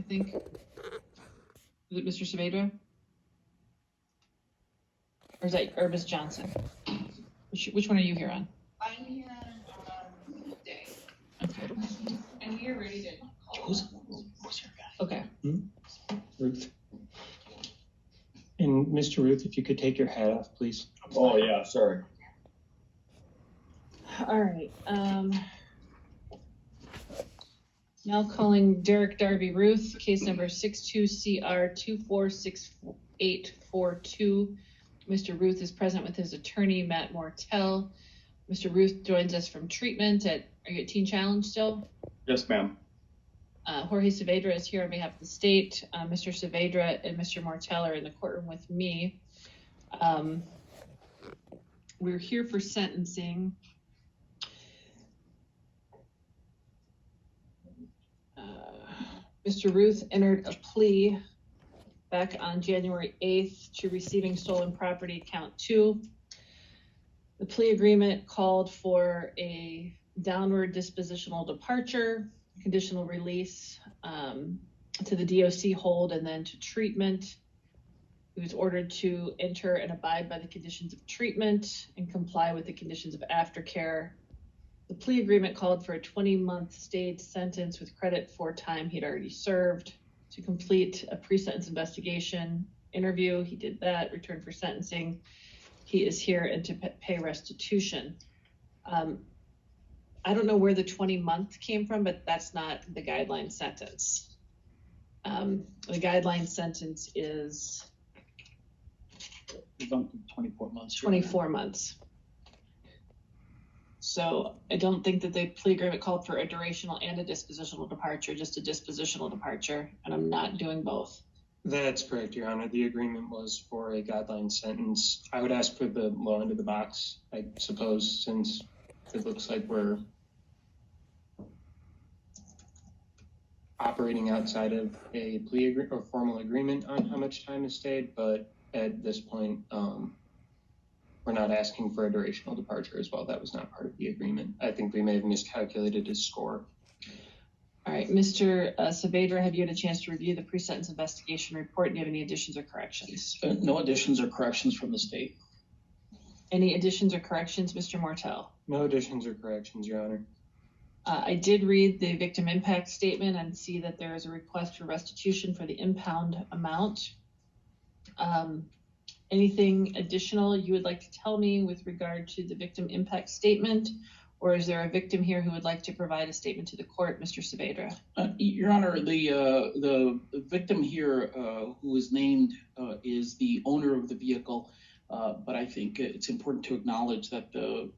think. Is it Mr. Saavedra? Or is that Ms. Johnson? Which one are you here on? I'm here on Tuesday. Okay. And we are ready to call. Who's your guy? Okay. Ruth. And Mr. Ruth, if you could take your hat off, please. Oh, yeah, sorry. All right. Now calling Derek Darby Ruth, case number 62CR246842. Mr. Ruth is present with his attorney, Matt Mortel. Mr. Ruth joins us from treatment are you at Teen Challenge still? Yes, ma'am. Jorge Saavedra is here on behalf of the state. Mr. Saavedra and Mr. Mortel are in the courtroom with me. We're here for sentencing. Mr. Ruth entered a plea back on January 8th to receiving stolen property count 2. The plea agreement called for a downward dispositional departure, conditional release to the DOC hold, and then to treatment. He was ordered to enter and abide by the conditions of treatment and comply with the conditions of aftercare. The plea agreement called for a 20-month stayed sentence with credit for time he'd already served. To complete a pre-sentence investigation interview, he did that, returned for sentencing. He is here and to pay restitution. I don't know where the 20-month came from, but that's not the guideline sentence. The guideline sentence is 24 months. 24 months. So I don't think that the plea agreement called for a durational and a dispositional departure, just a dispositional departure, and I'm not doing both. That's correct, Your Honor. The agreement was for a guideline sentence. I would ask for the low end of the box, I suppose, since it looks like we're operating outside of a plea or formal agreement on how much time is stayed, but at this point, we're not asking for a durational departure as well. That was not part of the agreement. I think we may have miscalculated his score. All right, Mr. Saavedra, have you had a chance to review the pre-sentence investigation report? Do you have any additions or corrections? No additions or corrections from the state. Any additions or corrections, Mr. Mortel? No additions or corrections, Your Honor. I did read the victim impact statement and see that there is a request for restitution for the impound amount. Anything additional you would like to tell me with regard to the victim impact statement, or is there a victim here who would like to provide a statement to the court, Mr. Saavedra? Your Honor, the victim here who is named is the owner of the vehicle, but I think it's important to acknowledge that the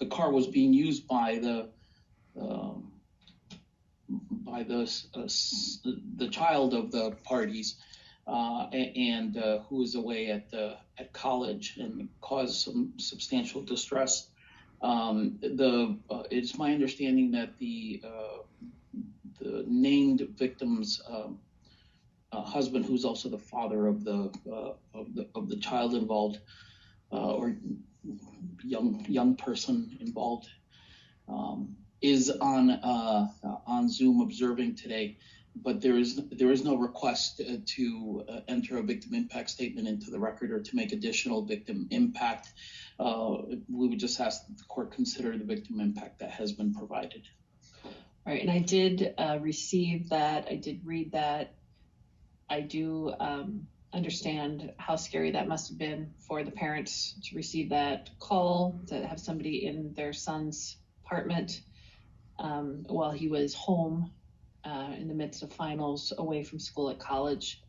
car was being used by the child of the parties. And who is away at college and caused some substantial distress. It's my understanding that the named victim's husband, who's also the father of the child involved, or young person involved, is on Zoom observing today. But there is no request to enter a victim impact statement into the record or to make additional victim impact. We would just ask that the court consider the victim impact that has been provided. All right, and I did receive that. I did read that. I do understand how scary that must have been for the parents to receive that call, to have somebody in their son's apartment while he was home. In the midst of finals, away from school at college.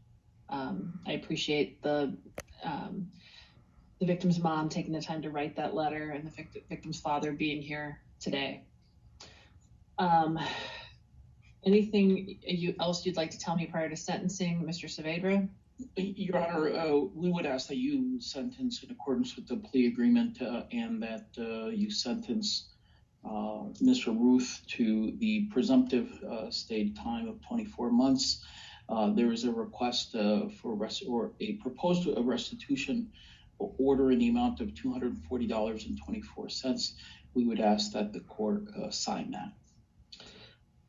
I appreciate the victim's mom taking the time to write that letter and the victim's father being here today. Anything else you'd like to tell me prior to sentencing, Mr. Saavedra? Your Honor, we would ask that you sentence in accordance with the plea agreement and that you sentence Mr. Ruth to the presumptive stayed time of 24 months. There is a request for a proposed restitution order in the amount of $240.24. We would ask that the court sign that.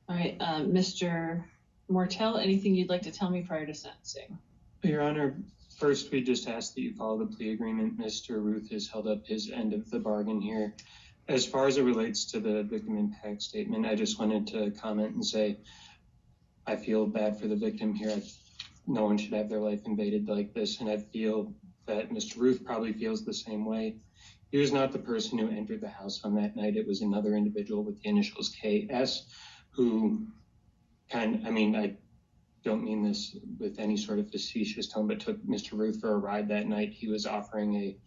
All right, Mr. Mortel, anything you'd like to tell me prior to sentencing? Your Honor, first we just ask that you follow the plea agreement. Mr. Ruth has held up his end of the bargain here. As far as it relates to the victim impact statement, I just wanted to comment and say I feel bad for the victim here. No one should have their life invaded like this, and I feel that Mr. Ruth probably feels the same way. He was not the person who entered the house on that night. It was another individual with the initials KS who I don't mean this with any sort of facetious tone, but took Mr. Ruth for a ride that night. He was offering a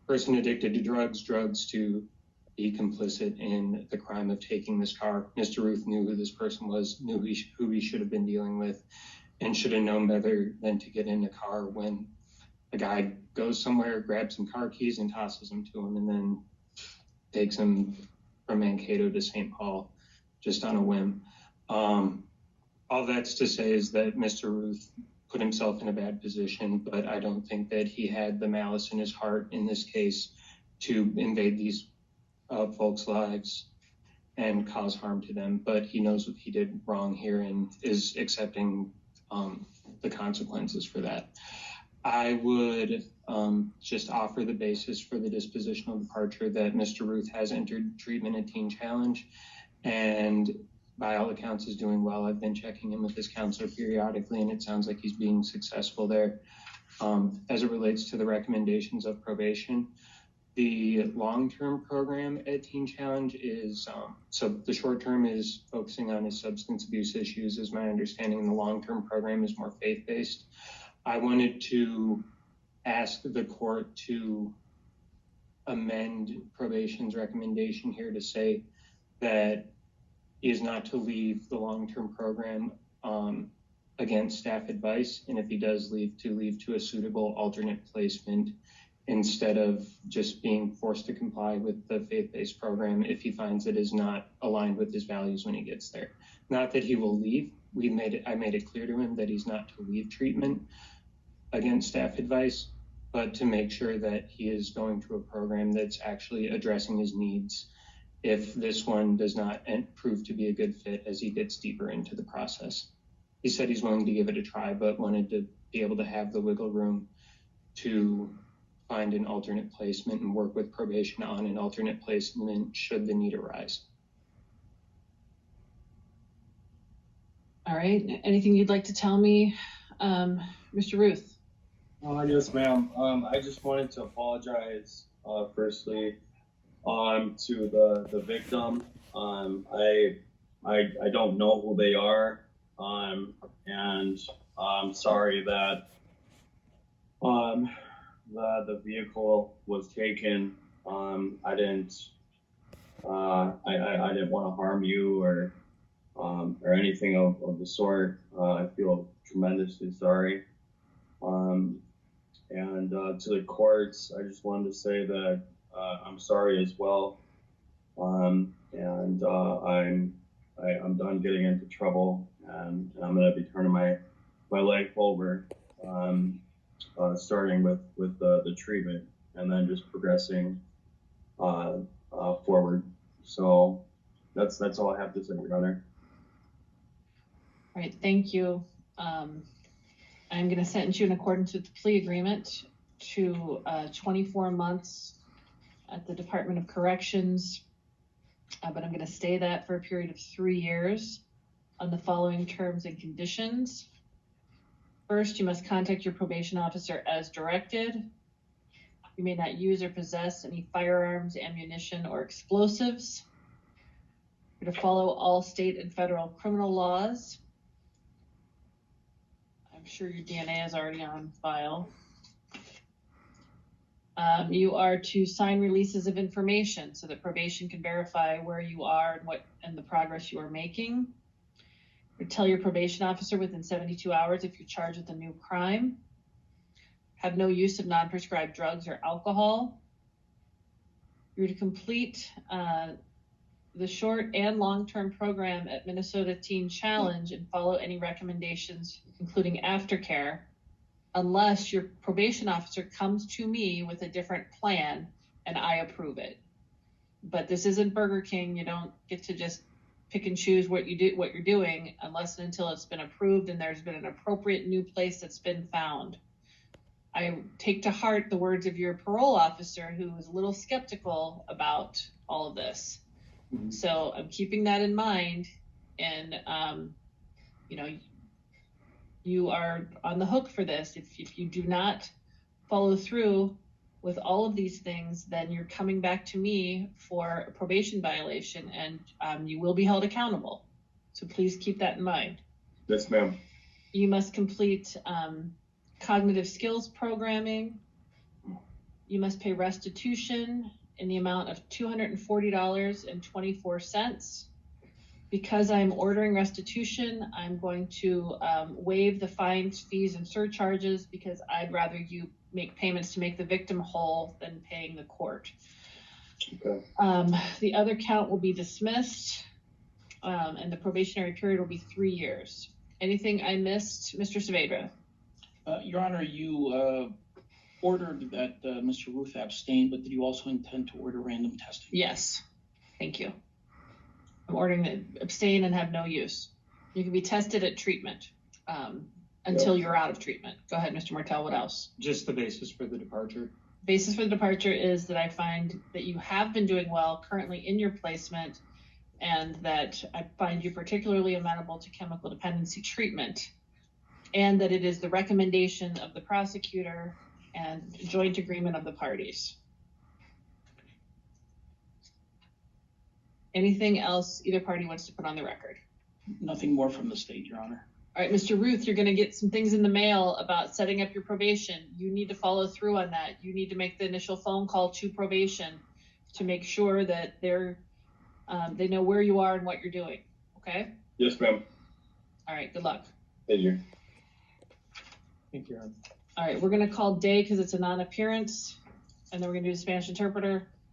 person addicted to drugs to be complicit in the crime of taking this car. Mr. Ruth knew who this person was, knew who he should have been dealing with, and should have known better than to get in a car when a guy goes somewhere, grabs some car keys and tosses them to him, and then takes him from Mankato to St. Paul just on a whim. All that's to say is that Mr. Ruth put himself in a bad position, but I don't think that he had the malice in his heart in this case to invade these folks' lives and cause harm to them. But he knows what he did wrong here and is accepting the consequences for that. I would just offer the basis for the dispositional departure that Mr. Ruth has entered treatment at Teen Challenge, and by all accounts is doing well. I've been checking in with his counselor periodically, and it sounds like he's being successful there. As it relates to the recommendations of probation, the long-term program at Teen Challenge is, so the short-term is focusing on his substance abuse issues, is my understanding, and the long-term program is more faith-based. I wanted to ask the court to amend probation's recommendation here to say that he is not to leave the long-term program against staff advice, and if he does leave to a suitable alternate placement instead of just being forced to comply with the faith-based program if he finds it is not aligned with his values when he gets there. Not that he will leave. I made it clear to him that he's not to leave treatment against staff advice, but to make sure that he is going to a program that's actually addressing his needs if this one does not prove to be a good fit as he gets deeper into the process. He said he's willing to give it a try, but wanted to be able to have the wiggle room to find an alternate placement and work with probation on an alternate placement should the need arise. All right, anything you'd like to tell me, Mr. Ruth? Yes, ma'am. I just wanted to apologize, firstly, to the victim. I don't know who they are, and I'm sorry that the vehicle was taken. I didn't want to harm you or anything of the sort. I feel tremendously sorry. And to the courts, I just wanted to say that I'm sorry as well. I'm done getting into trouble, and I'm going to be turning my life over, starting with the treatment and then just progressing forward. So that's all I have to say, Your Honor. All right, thank you. I'm going to sentence you in accordance with the plea agreement to 24 months at the Department of Corrections, but I'm going to stay that for a period of 3 years on the following terms and conditions. First, you must contact your probation officer as directed. You may not use or possess any firearms, ammunition, or explosives. You're to follow all state and federal criminal laws. I'm sure your DNA is already on file. You are to sign releases of information so that probation can verify where you are and the progress you are making. You tell your probation officer within 72 hours if you're charged with a new crime. Have no use of non-prescribed drugs or alcohol. You're to complete the short and long-term program at Minnesota Teen Challenge and follow any recommendations, including aftercare, unless your probation officer comes to me with a different plan and I approve it. But this isn't Burger King. You don't get to just pick and choose what you're doing unless and until it's been approved and there's been an appropriate new place that's been found. I take to heart the words of your parole officer, who was a little skeptical about all of this. Mhm. So I'm keeping that in mind, and you are on the hook for this. If you do not follow through with all of these things, then you're coming back to me for a probation violation, and you will be held accountable. So please keep that in mind. Yes, ma'am. You must complete cognitive skills programming. You must pay restitution in the amount of $240.24. Because I'm ordering restitution, I'm going to waive the fines, fees, and surcharges, because I'd rather you make payments to make the victim whole than paying the court. Okay. The other count will be dismissed, and the probationary period will be 3 years. Anything I missed, Mr. Saavedra? Your Honor, you ordered that Mr. Ruth abstain, but did you also intend to order random testing? Yes, thank you. I'm ordering that abstain and have no use. You can be tested at treatment until you're out of treatment. Go ahead, Mr. Martell, what else? Just the basis for the departure. Basis for the departure is that I find that you have been doing well currently in your placement, and that I find you particularly amenable to chemical dependency treatment, and that it is the recommendation of the prosecutor and joint agreement of the parties. Anything else either party wants to put on the record? Nothing more from the state, Your Honor. All right, Mr. Ruth, you're going to get some things in the mail about setting up your probation. You need to follow through on that. You need to make the initial phone call to probation to make sure that they know where you are and what you're doing. Okay? Yes, ma'am. All right, good luck. Thank you. Thank you, Your Honor. All right, we're going to call Day because it's a non-appearance, and then we're going to do the Spanish interpreter.